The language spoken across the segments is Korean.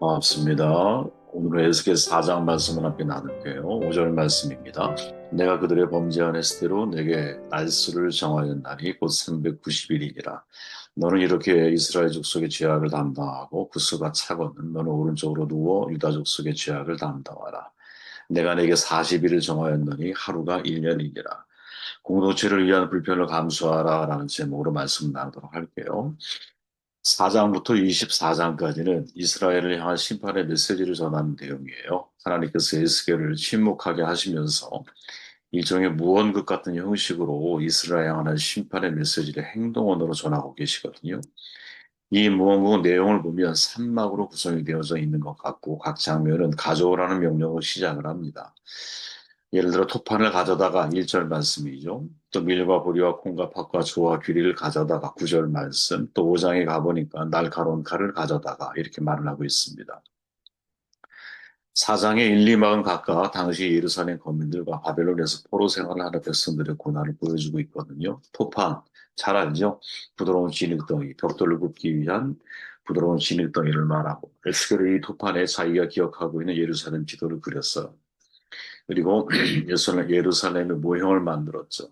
반갑습니다. 오늘은 에스겔 4장 말씀을 함께 나눌게요. 5절 말씀입니다. 내가 그들의 범죄한 횟수대로 내게 날수를 정하였나니 곧 390일이니라. 너는 이렇게 이스라엘 족속의 죄악을 담당하고 그 수가 차거든 너는 오른쪽으로 누워 유다 족속의 죄악을 담당하라. 내가 내게 40일을 정하였노니 하루가 1년이니라. 공동체를 위한 불편을 감수하라 라는 제목으로 말씀 나누도록 할게요. 4장부터 24장까지는 이스라엘을 향한 심판의 메시지를 전하는 내용이에요. 하나님께서 에스겔을 침묵하게 하시면서 일종의 무언극 같은 형식으로 이스라엘을 향한 심판의 메시지를 행동언어로 전하고 계시거든요. 이 무언극 내용을 보면 3막으로 구성이 되어져 있는 것 같고 각 장면은 가져오라는 명령으로 시작을 합니다. 예를 들어 토판을 가져다가 1절 말씀이죠. 또 밀과 보리와 콩과 팥과 조와 귀리를 가져다가 9절 말씀, 또 5장에 가보니까 날카로운 칼을 가져다가 이렇게 말을 하고 있습니다. 4장의 1, 2막은 각각 당시 예루살렘 거민들과 바벨론에서 포로 생활을 하는 백성들의 고난을 보여주고 있거든요. 토판, 잘 알죠? 부드러운 진흙덩이, 벽돌을 굽기 위한 부드러운 진흙덩이를 말하고 에스겔이 이 토판에 자기가 기억하고 있는 예루살렘 지도를 그렸어요. 그리고 예루살렘의 모형을 만들었죠.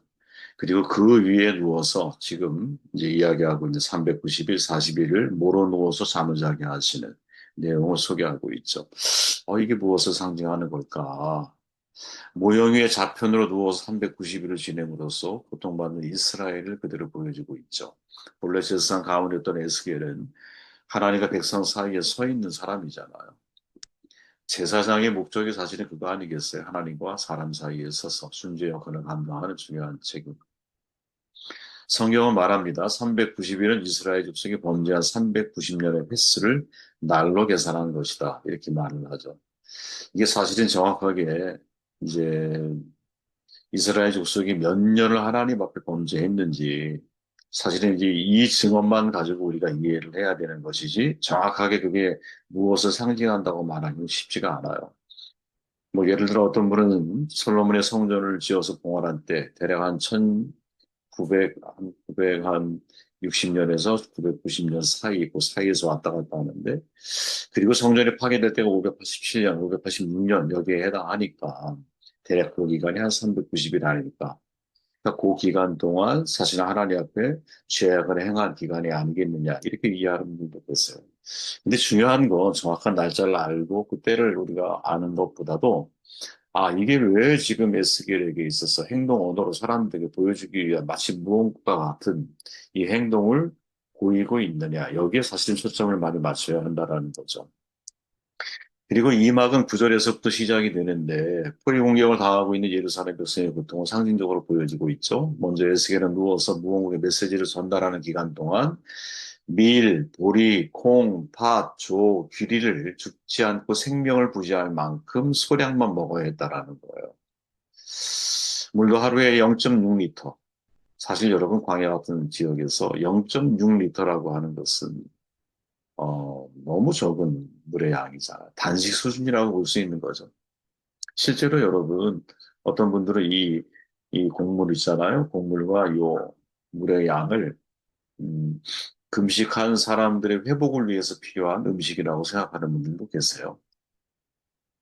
그리고 그 위에 누워서 지금 이제 이야기하고 있는 390일, 40일을 모로 누워서 잠을 자게 하시는 내용을 소개하고 있죠. 이게 무엇을 상징하는 걸까? 모형 위에 좌편으로 누워서 390일을 지냄으로써 고통받는 이스라엘을 그대로 보여주고 있죠. 본래 세상 가운데 있던 에스겔은 하나님과 백성 사이에 서 있는 사람이잖아요. 제사장의 목적이 사실은 그거 아니겠어요? 하나님과 사람 사이에 서서 순죄 역할을 감당하는 중요한 책임. 성경은 말합니다. 390일은 이스라엘 족속이 범죄한 390년의 횟수를 날로 계산한 것이다. 이렇게 말을 하죠. 이게 사실은 정확하게 이제 이스라엘 족속이 몇 년을 하나님 앞에 범죄했는지 사실은 이제 이 증언만 가지고 우리가 이해를 해야 되는 것이지 정확하게 그게 무엇을 상징한다고 말하기는 쉽지가 않아요. 뭐 예를 들어 어떤 분은 솔로몬의 성전을 지어서 봉헌한 때 대략 한 1900, 한 900, 한 60년에서 990년 사이, 그 사이에서 왔다 갔다 하는데, 그리고 성전이 파괴될 때가 587년, 586년 여기에 해당하니까, 대략 그 기간이 한 390일 아닙니까? 그러니까 그 기간 동안 사실 하나님 앞에 죄악을 행한 기간이 아니겠느냐, 이렇게 이해하는 분도 있어요. 근데 중요한 건 정확한 날짜를 알고 그 때를 우리가 아는 것보다도 이게 왜 지금 에스겔에게 있어서 행동 언어로 사람들에게 보여주기 위한 마치 무언가 같은 이 행동을 보이고 있느냐. 여기에 사실 초점을 많이 맞춰야 한다라는 거죠. 그리고 이 막은 9절에서부터 시작이 되는데 포위 공격을 당하고 있는 예루살렘 백성의 고통을 상징적으로 보여지고 있죠. 먼저 에스겔은 누워서 무언가의 메시지를 전달하는 기간 동안 밀, 보리, 콩, 팥, 조, 귀리를 죽지 않고 생명을 부지할 만큼 소량만 먹어야 했다라는 거예요. 물도 하루에 0.6리터. 사실 여러분 광야 같은 지역에서 0.6리터라고 하는 것은 너무 적은 물의 양이잖아요. 단식 수준이라고 볼 수 있는 거죠. 실제로 여러분 어떤 분들은 이 곡물 있잖아요. 곡물과 요 물의 양을 음, 금식한 사람들의 회복을 위해서 필요한 음식이라고 생각하는 분들도 계세요.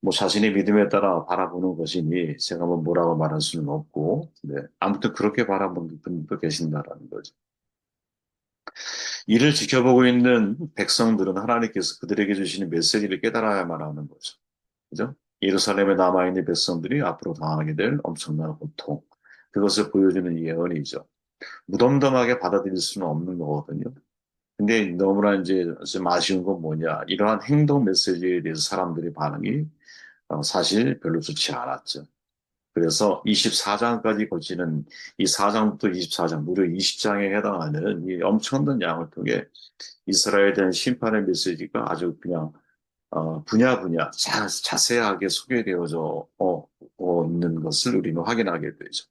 뭐 자신의 믿음에 따라 바라보는 것이니 제가 뭐 뭐라고 말할 수는 없고, 네. 아무튼 그렇게 바라보는 분도 계신다라는 거죠. 이를 지켜보고 있는 백성들은 하나님께서 그들에게 주시는 메시지를 깨달아야만 하는 거죠. 그죠? 예루살렘에 남아있는 백성들이 앞으로 당하게 될 엄청난 고통, 그것을 보여주는 예언이죠. 무덤덤하게 받아들일 수는 없는 거거든요. 근데 너무나 이제 좀 아쉬운 건 뭐냐. 이러한 행동 메시지에 대해서 사람들의 반응이 사실 별로 좋지 않았죠. 그래서 24장까지 거치는 이 4장부터 24장, 무려 20장에 해당하는 이 엄청난 양을 통해 이스라엘에 대한 심판의 메시지가 아주 그냥 분야 자세하게 소개되어져 있는 것을 우리는 확인하게 되죠.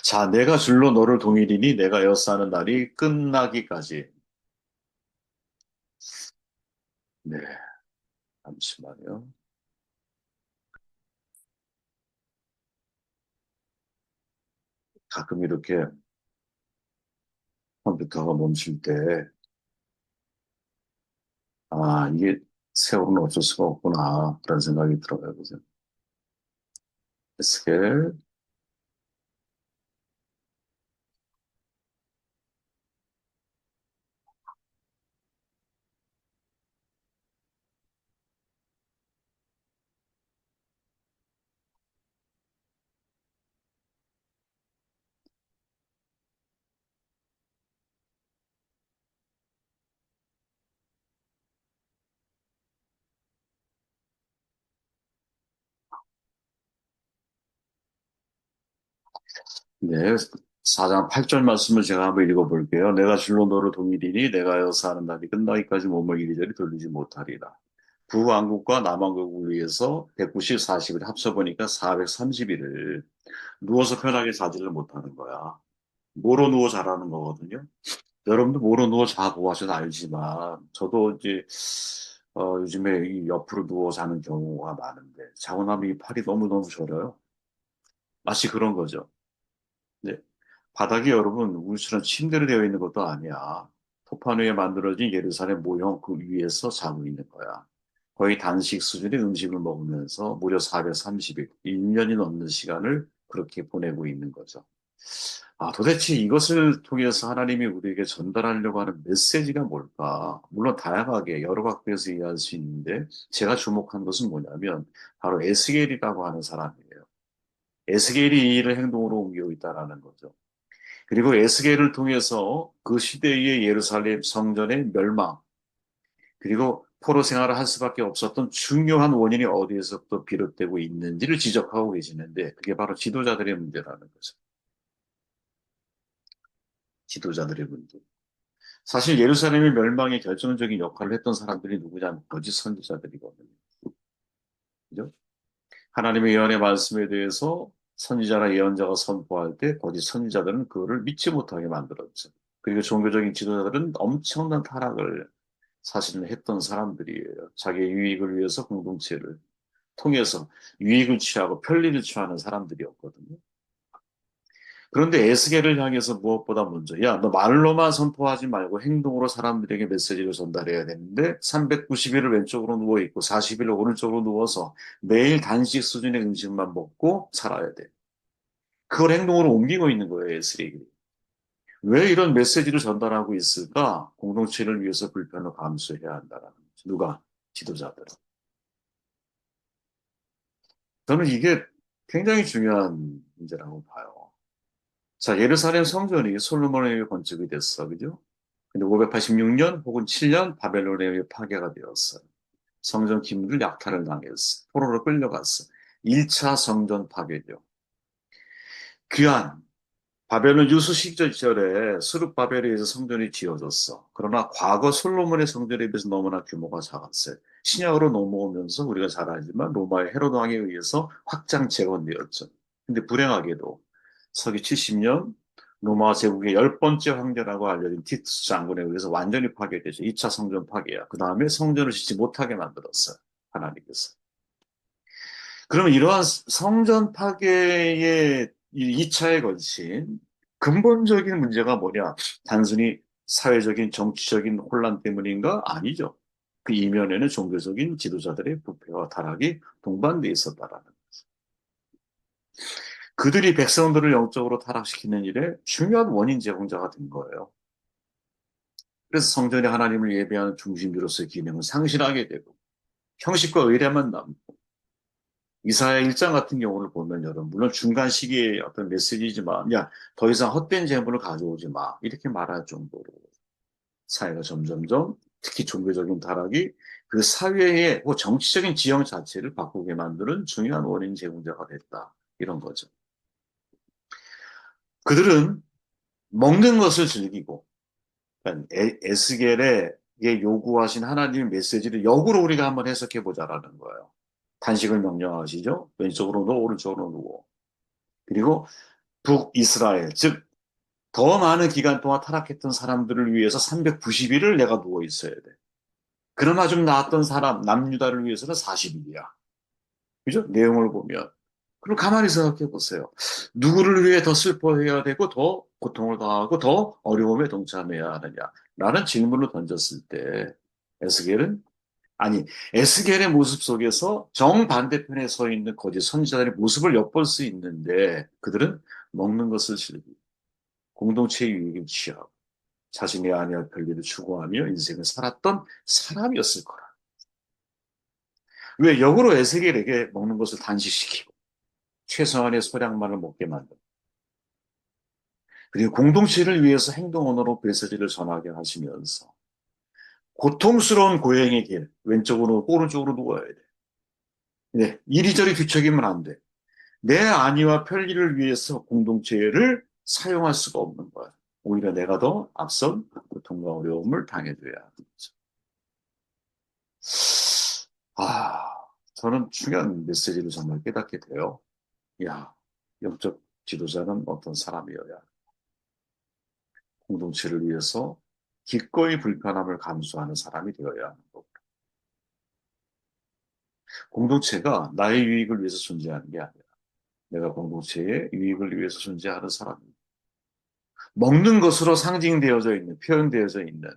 자, 내가 줄로 너를 동일이니 내가 여사하는 날이 끝나기까지. 네, 잠시만요. 가끔 이렇게 컴퓨터가 멈출 때, 아, 이게 세월은 어쩔 수가 없구나. 그런 생각이 들어요. 그죠? 에스겔. 네. 4장 8절 말씀을 제가 한번 읽어볼게요. 내가 줄로 너를 동일이니 내가 여서 하는 날이 끝나기까지 몸을 이리저리 돌리지 못하리라. 북왕국과 남왕국을 위해서 190, 40일 합쳐보니까 430일을 누워서 편하게 자지를 못하는 거야. 뭐로 누워 자라는 거거든요. 여러분도 뭐로 누워 자고 하셔도 알지만 저도 이제 요즘에 이 옆으로 누워 자는 경우가 많은데 자고 나면 이 팔이 너무너무 저려요. 마치 그런 거죠. 네. 바닥이 여러분 우리처럼 침대로 되어 있는 것도 아니야. 토판 위에 만들어진 예루살렘 모형 그 위에서 자고 있는 거야. 거의 단식 수준의 음식을 먹으면서 무려 430일, 1년이 넘는 시간을 그렇게 보내고 있는 거죠. 아, 도대체 이것을 통해서 하나님이 우리에게 전달하려고 하는 메시지가 뭘까? 물론 다양하게 여러 각도에서 이해할 수 있는데 제가 주목한 것은 뭐냐면 바로 에스겔이라고 하는 사람이에요. 에스겔이 이 일을 행동으로 옮기고 있다라는 거죠. 그리고 에스겔을 통해서 그 시대의 예루살렘 성전의 멸망, 그리고 포로 생활을 할 수밖에 없었던 중요한 원인이 어디에서부터 비롯되고 있는지를 지적하고 계시는데 그게 바로 지도자들의 문제라는 거죠. 지도자들의 문제. 사실 예루살렘의 멸망에 결정적인 역할을 했던 사람들이 누구냐면 거짓 선지자들이거든요. 그죠? 하나님의 예언의 말씀에 대해서 선지자나 예언자가 선포할 때 거짓 선지자들은 그거를 믿지 못하게 만들었죠. 그리고 종교적인 지도자들은 엄청난 타락을 사실은 했던 사람들이에요. 자기의 유익을 위해서 공동체를 통해서 유익을 취하고 편리를 취하는 사람들이었거든요. 그런데 에스겔을 향해서 무엇보다 먼저, 야, 너 말로만 선포하지 말고 행동으로 사람들에게 메시지를 전달해야 되는데, 390일을 왼쪽으로 누워있고, 40일을 오른쪽으로 누워서 매일 단식 수준의 음식만 먹고 살아야 돼. 그걸 행동으로 옮기고 있는 거예요, 에스겔이. 왜 이런 메시지를 전달하고 있을까? 공동체를 위해서 불편을 감수해야 한다는 거죠. 누가? 지도자들. 저는 이게 굉장히 중요한 문제라고 봐요. 자, 예루살렘 성전이 솔로몬에 의해 건축이 됐어. 그죠? 근데 586년 혹은 7년 바벨론에 의해 파괴가 되었어. 성전 기물을 약탈을 당했어. 포로로 끌려갔어. 1차 성전 파괴죠. 귀한 바벨론 유수 시절에 스룹바벨에 의해서 성전이 지어졌어. 그러나 과거 솔로몬의 성전에 비해서 너무나 규모가 작았어요. 신약으로 넘어오면서 우리가 잘 알지만 로마의 헤로드 왕에 의해서 확장 재건되었죠. 근데 불행하게도 서기 70년 로마 제국의 열 번째 황제라고 알려진 티투스 장군에 의해서 완전히 파괴되죠. 2차 성전 파괴야. 그 다음에 성전을 짓지 못하게 만들었어요. 하나님께서. 그러면 이러한 성전 파괴의 2차에 걸친 근본적인 문제가 뭐냐? 단순히 사회적인 정치적인 혼란 때문인가? 아니죠. 그 이면에는 종교적인 지도자들의 부패와 타락이 동반돼 있었다라는 거죠. 그들이 백성들을 영적으로 타락시키는 일에 중요한 원인 제공자가 된 거예요. 그래서 성전이 하나님을 예배하는 중심지로서의 기능을 상실하게 되고 형식과 의례만 남고 이사야 1장 같은 경우를 보면 여러분 물론 중간 시기의 어떤 메시지지만 야 더 이상 헛된 재물을 가져오지 마 이렇게 말할 정도로 사회가 점점점 특히 종교적인 타락이 그 사회의 뭐 정치적인 지형 자체를 바꾸게 만드는 중요한 원인 제공자가 됐다 이런 거죠. 그들은 먹는 것을 즐기고 그러니까 에스겔의 요구하신 하나님의 메시지를 역으로 우리가 한번 해석해 보자라는 거예요. 단식을 명령하시죠. 왼쪽으로 누워 오른쪽으로 누워. 그리고 북이스라엘, 즉, 더 많은 기간 동안 타락했던 사람들을 위해서 390일을 내가 누워 있어야 돼. 그러나 좀 나았던 사람, 남유다를 위해서는 40일이야. 그죠? 내용을 보면. 그럼 가만히 생각해 보세요. 누구를 위해 더 슬퍼해야 되고, 더 고통을 당하고, 더 어려움에 동참해야 하느냐? 라는 질문을 던졌을 때, 에스겔은 아니, 에스겔의 모습 속에서 정반대편에 서 있는 거짓 선지자들의 모습을 엿볼 수 있는데 그들은 먹는 것을 즐기고 공동체의 유익을 취하고 자신의 아내와 별일을 추구하며 인생을 살았던 사람이었을 거라. 왜 역으로 에스겔에게 먹는 것을 단식시키고 최소한의 소량만을 먹게 만든 그리고 공동체를 위해서 행동 언어로 메시지를 전하게 하시면서 고통스러운 고행의 길 왼쪽으로 오른쪽으로 누워야 돼. 네, 이리저리 뒤척이면 안 돼. 내 안위와 편리를 위해서 공동체를 사용할 수가 없는 거야. 오히려 내가 더 앞선 고통과 어려움을 당해줘야 하는 거죠. 아, 저는 중요한 메시지를 정말 깨닫게 돼요. 야, 영적 지도자는 어떤 사람이어야 공동체를 위해서 기꺼이 불편함을 감수하는 사람이 되어야 하는 거고. 공동체가 나의 유익을 위해서 존재하는 게 아니라 내가 공동체의 유익을 위해서 존재하는 사람입니다. 먹는 것으로 상징되어져 있는, 표현되어져 있는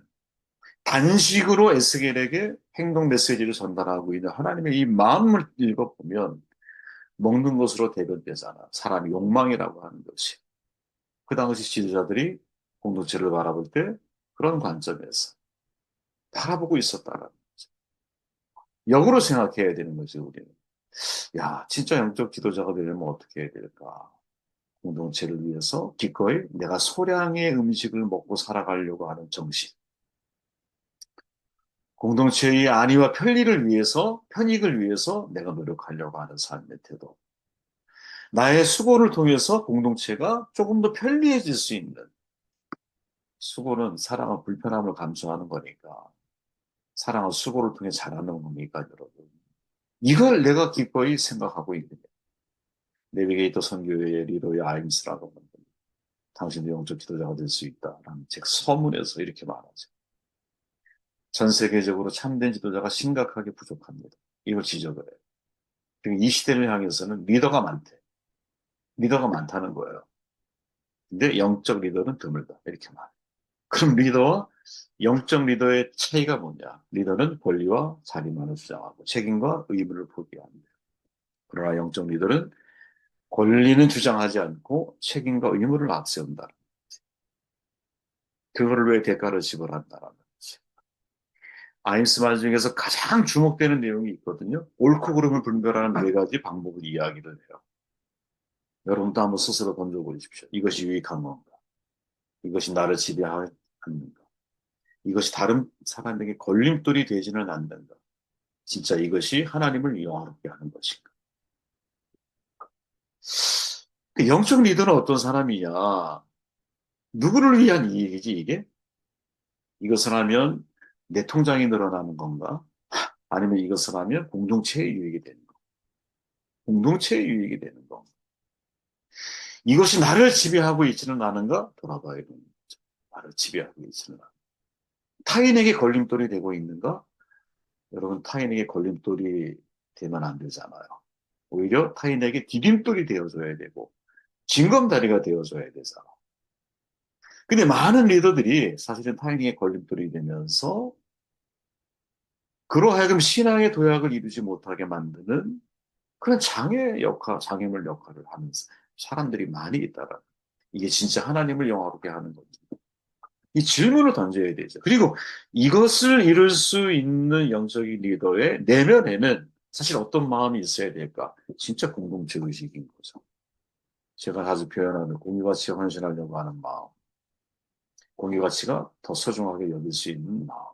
단식으로 에스겔에게 행동 메시지를 전달하고 있는 하나님의 이 마음을 읽어보면 먹는 것으로 대변되잖아. 사람의 욕망이라고 하는 것이. 그 당시 지도자들이 공동체를 바라볼 때 그런 관점에서 바라보고 있었다라는 거죠. 역으로 생각해야 되는 거지, 우리는. 야, 진짜 영적 지도자가 되려면 어떻게 해야 될까? 공동체를 위해서 기꺼이 내가 소량의 음식을 먹고 살아가려고 하는 정신. 공동체의 안위와 편리를 위해서, 편익을 위해서 내가 노력하려고 하는 삶의 태도. 나의 수고를 통해서 공동체가 조금 더 편리해질 수 있는 수고는 사랑과 불편함을 감수하는 거니까. 사랑과 수고를 통해 자라는 겁니까, 여러분? 이걸 내가 기꺼이 생각하고 있는 거예요. 내비게이터 선교회의 리더의 아임스라고 하는 당신도 영적 지도자가 될 수 있다라는 책 서문에서 이렇게 말하죠. 전 세계적으로 참된 지도자가 심각하게 부족합니다. 이걸 지적을 해요. 그리고 이 시대를 향해서는 리더가 많대. 리더가 많다는 거예요. 근데 영적 리더는 드물다. 이렇게 말해요. 그럼 리더와 영적 리더의 차이가 뭐냐? 리더는 권리와 자리만을 주장하고 책임과 의무를 포기합니다. 그러나 영적 리더는 권리는 주장하지 않고 책임과 의무를 앞세운다. 그거를 왜 대가를 지불한다라는 거지. 아임스 말 중에서 가장 주목되는 내용이 있거든요. 옳고 그름을 분별하는 네 가지 방법을 이야기를 해요. 여러분도 한번 스스로 던져보십시오. 이것이 유익한 건가? 이것이 나를 지배하는가? 이것이 다른 사람에게 걸림돌이 되지는 않는가? 진짜 이것이 하나님을 영화롭게 하는 것인가? 영적 리더는 어떤 사람이냐? 누구를 위한 이익이지, 이게? 이것을 하면 내 통장이 늘어나는 건가? 아니면 이것을 하면 공동체의 유익이 되는 건가? 공동체의 유익이 되는 건가? 이것이 나를 지배하고 있지는 않은가? 돌아봐야 되는 거죠. 나를 지배하고 있지는 않은가? 타인에게 걸림돌이 되고 있는가? 여러분, 타인에게 걸림돌이 되면 안 되잖아요. 오히려 타인에게 디딤돌이 되어줘야 되고, 징검다리가 되어줘야 되잖아. 근데 많은 리더들이 사실은 타인에게 걸림돌이 되면서, 그러하여금 신앙의 도약을 이루지 못하게 만드는 그런 장애물 역할을 하면서 사람들이 많이 있다라. 이게 진짜 하나님을 영화롭게 하는 겁니다. 이 질문을 던져야 되죠. 그리고 이것을 이룰 수 있는 영적인 리더의 내면에는 사실 어떤 마음이 있어야 될까? 진짜 공동체 의식인 거죠. 제가 자주 표현하는 공유가치에 헌신하려고 하는 마음, 공유가치가 더 소중하게 여길 수 있는 마음,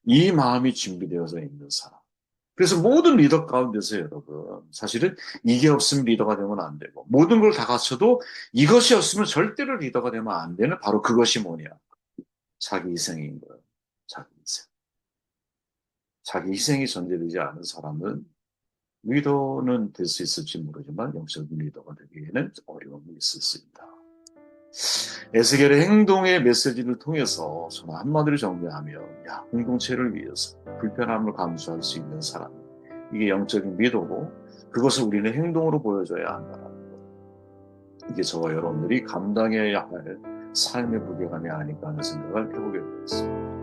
이 마음이 준비되어져 있는 사람. 그래서 모든 리더 가운데서 여러분, 사실은 이게 없으면 리더가 되면 안 되고, 모든 걸 다 갖춰도 이것이 없으면 절대로 리더가 되면 안 되는 바로 그것이 뭐냐? 자기 희생인 거예요. 자기 희생. 자기 희생이 전제되지 않은 사람은 리더는 될 수 있을지 모르지만 영적인 리더가 되기에는 어려움이 있을 수 있다. 에스겔의 행동의 메시지를 통해서 저는 한마디로 정리하면 야, 공동체를 위해서 불편함을 감수할 수 있는 사람 이게 영적인 리더고 그것을 우리는 행동으로 보여줘야 한다는 것. 이게 저와 여러분들이 감당해야 할 삶의 무게감이 아닐까 하는 생각을 해보게 되었습니다.